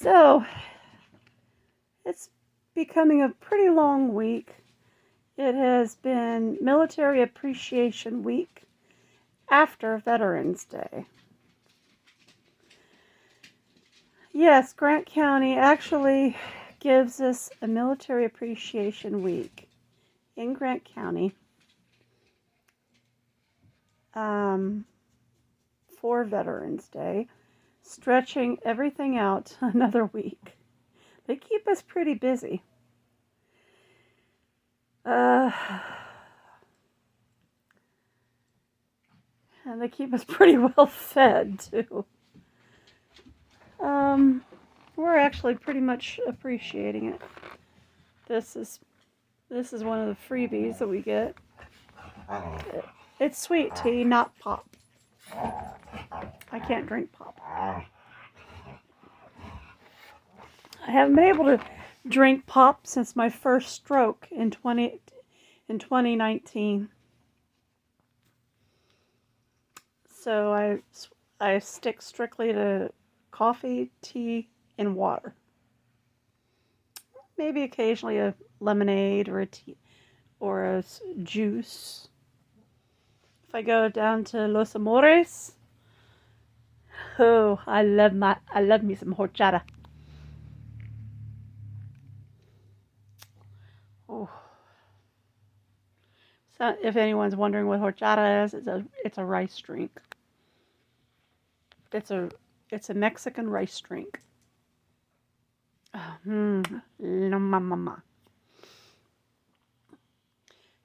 So, it's becoming a pretty long week. It has been Military Appreciation Week after Veterans Day. Yes, Grant County actually gives us a Military Appreciation Week in Grant County for Veterans Day, stretching everything out another week. They keep us pretty busy. And they keep us pretty well fed, too. We're actually pretty much appreciating it. This is one of the freebies that we get. It's sweet tea, not pop. I can't drink pop. I haven't been able to drink pop since my first stroke in 2019. So I stick strictly to coffee, tea, and water. Maybe occasionally a lemonade or a tea or a juice. If I go down to Los Amores, oh, I love me some horchata. Oh. So if anyone's wondering what horchata is, it's a rice drink. It's a Mexican rice drink. Mama.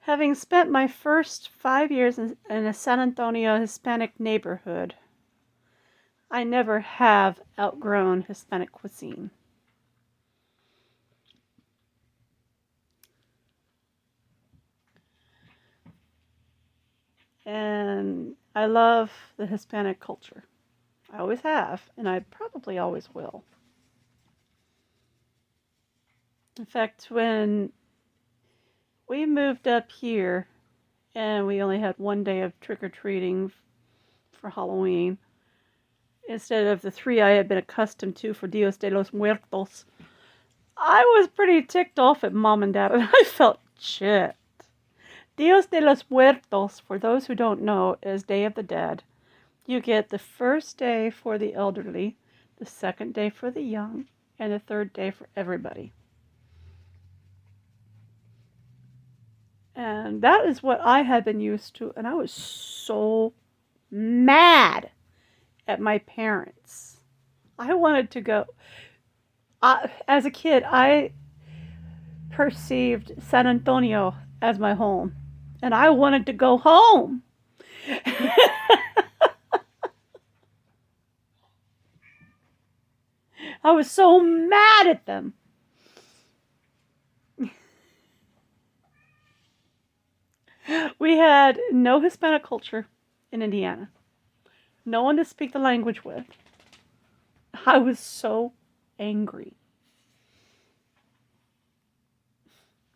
Having spent my first 5 years in a San Antonio Hispanic neighborhood, I never have outgrown Hispanic cuisine. And I love the Hispanic culture. I always have, and I probably always will. In fact, when we moved up here and we only had one day of trick-or-treating for Halloween, instead of the 3 I had been accustomed to for Dios de los Muertos, I was pretty ticked off at Mom and Dad, and I felt shit. Dios de los Muertos, for those who don't know, is Day of the Dead. You get the first day for the elderly, the second day for the young, and the third day for everybody. And that is what I had been used to, and I was so mad at my parents. I wanted to go. As a kid, I perceived San Antonio as my home, and I wanted to go home. I was so mad at them. We had no Hispanic culture in Indiana. No one to speak the language with. I was so angry.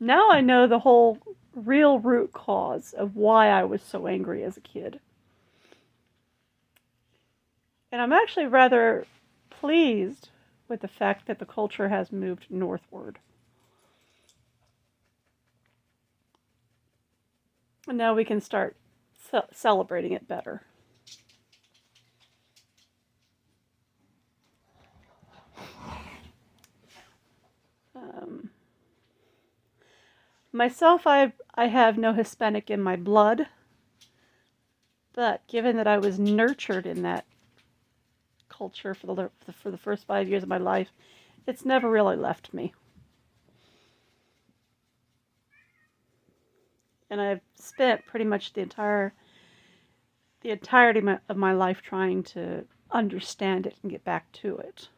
Now I know the whole real root cause of why I was so angry as a kid. And I'm actually rather pleased with the fact that the culture has moved northward. And now we can start celebrating it better. Myself, I have no Hispanic in my blood, but given that I was nurtured in that culture for the first 5 years of my life, it's never really left me. And I've spent pretty much the entirety of my life trying to understand it and get back to it.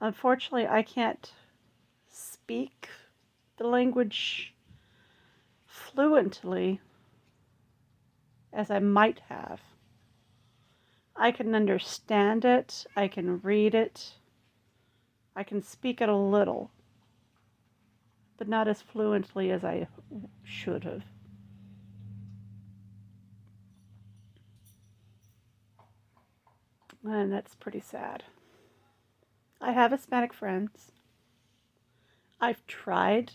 Unfortunately, I can't speak the language fluently as I might have. I can understand it, I can read it, I can speak it a little, but not as fluently as I should have. And that's pretty sad. I have Hispanic friends. I've tried.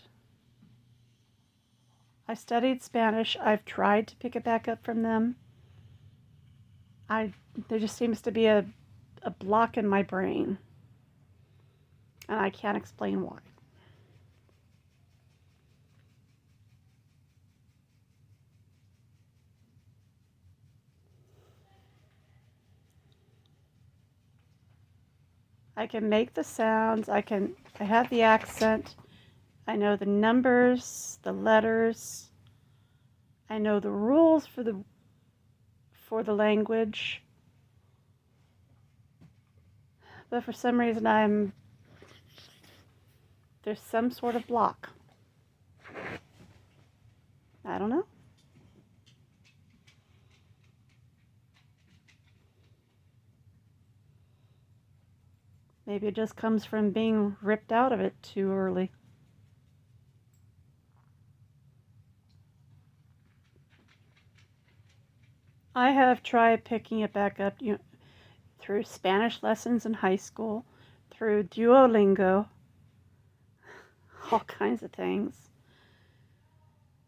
I studied Spanish. I've tried to pick it back up from them. I there just seems to be a block in my brain, and I can't explain why. I can make the sounds. I have the accent. I know the numbers, the letters. I know the rules for the language. But for some reason there's some sort of block. I don't know. Maybe it just comes from being ripped out of it too early. I have tried picking it back up, through Spanish lessons in high school, through Duolingo, all kinds of things,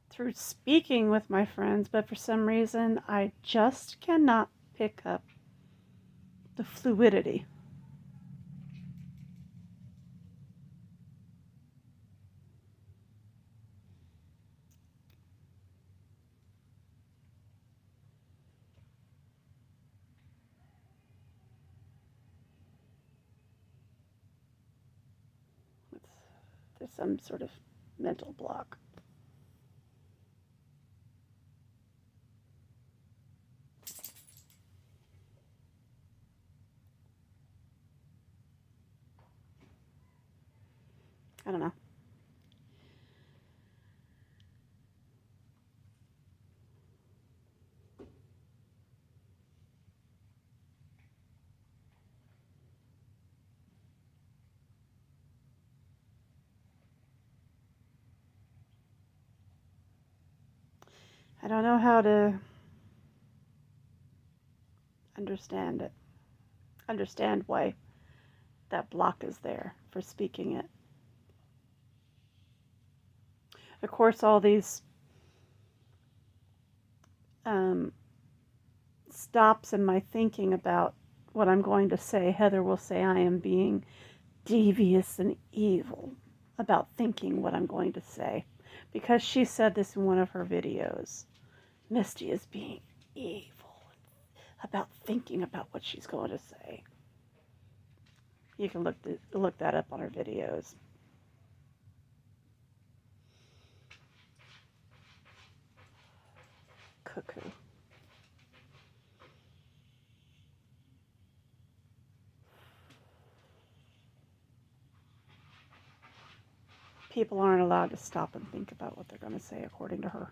through speaking with my friends, but for some reason I just cannot pick up the fluidity. There's some sort of mental block. I don't know. I don't know how to understand it. Understand why that block is there for speaking it. Of course, all these um, stops in my thinking about what I'm going to say. Heather will say I am being devious and evil about thinking what I'm going to say, because she said this in one of her videos. Misty is being evil about thinking about what she's going to say. You can look that up on her videos. Cuckoo. People aren't allowed to stop and think about what they're going to say, according to her.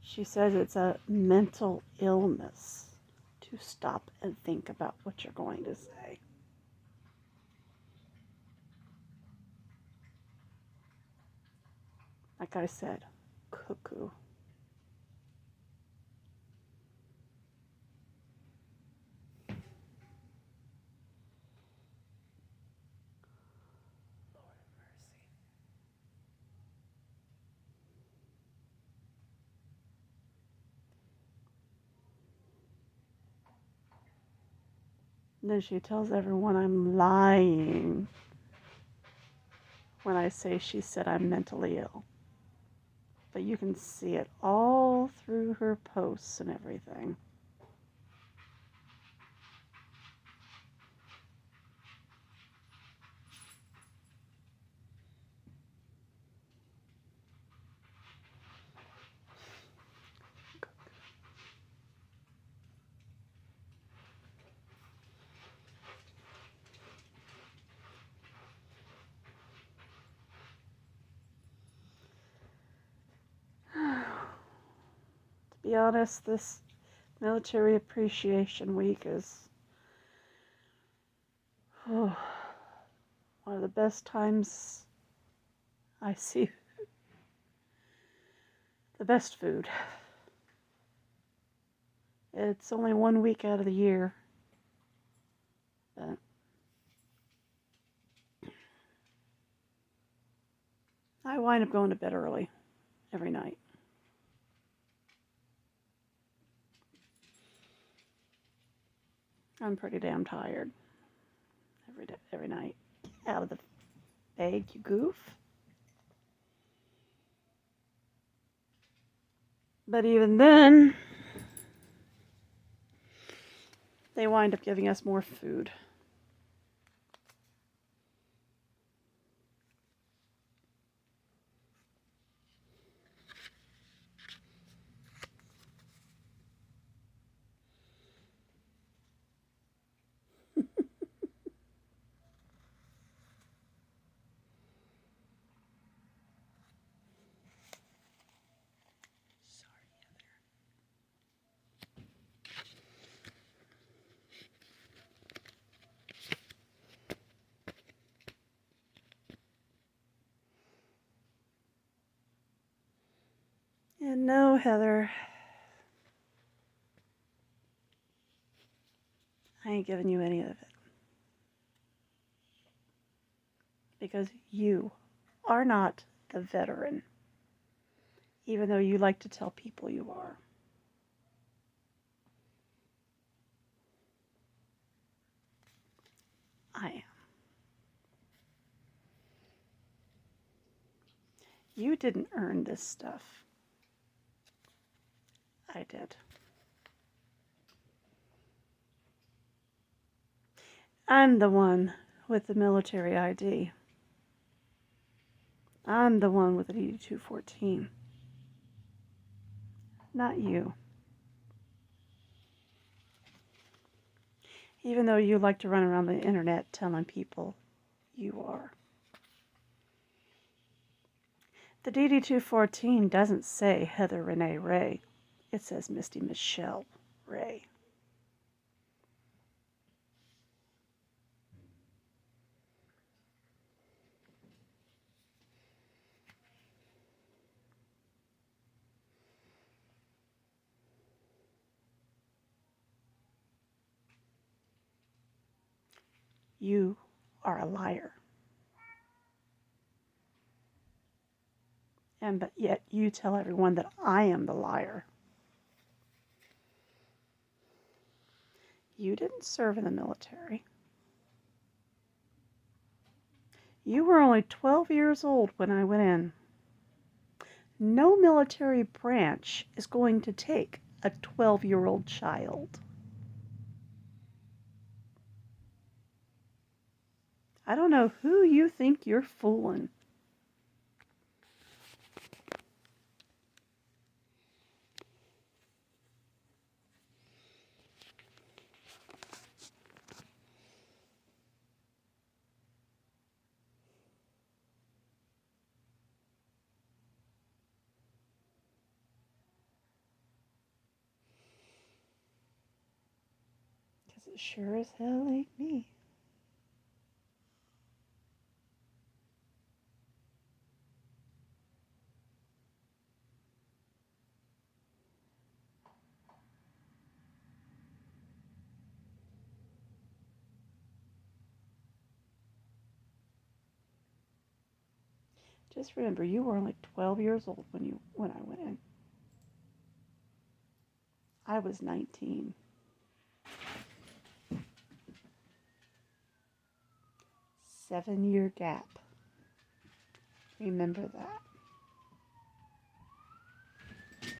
She says it's a mental illness to stop and think about what you're going to say. Like I said, cuckoo. And then she tells everyone I'm lying when I say she said I'm mentally ill. But you can see it all through her posts and everything. be honest, this Military Appreciation Week is one of the best times I see the best food. It's only 1 week out of the year, but I wind up going to bed early every night. I'm pretty damn tired every night. Get out of the bag, you goof. But even then, they wind up giving us more food. And no, Heather, I ain't giving you any of it. Because you are not the veteran, even though you like to tell people you are. I am. You didn't earn this stuff. I did. I'm the one with the military ID. I'm the one with the DD-214. Not you. Even though you like to run around the internet telling people you are. The DD-214 doesn't say Heather Renee Ray. It says Misty Michelle Ray. You are a liar. But yet you tell everyone that I am the liar. You didn't serve in the military. You were only 12 years old when I went in. No military branch is going to take a 12-year-old child. I don't know who you think you're fooling. Because it sure as hell ain't me. Just remember, you were only 12 years old when I went in. I was 19. 7-year gap. Remember that.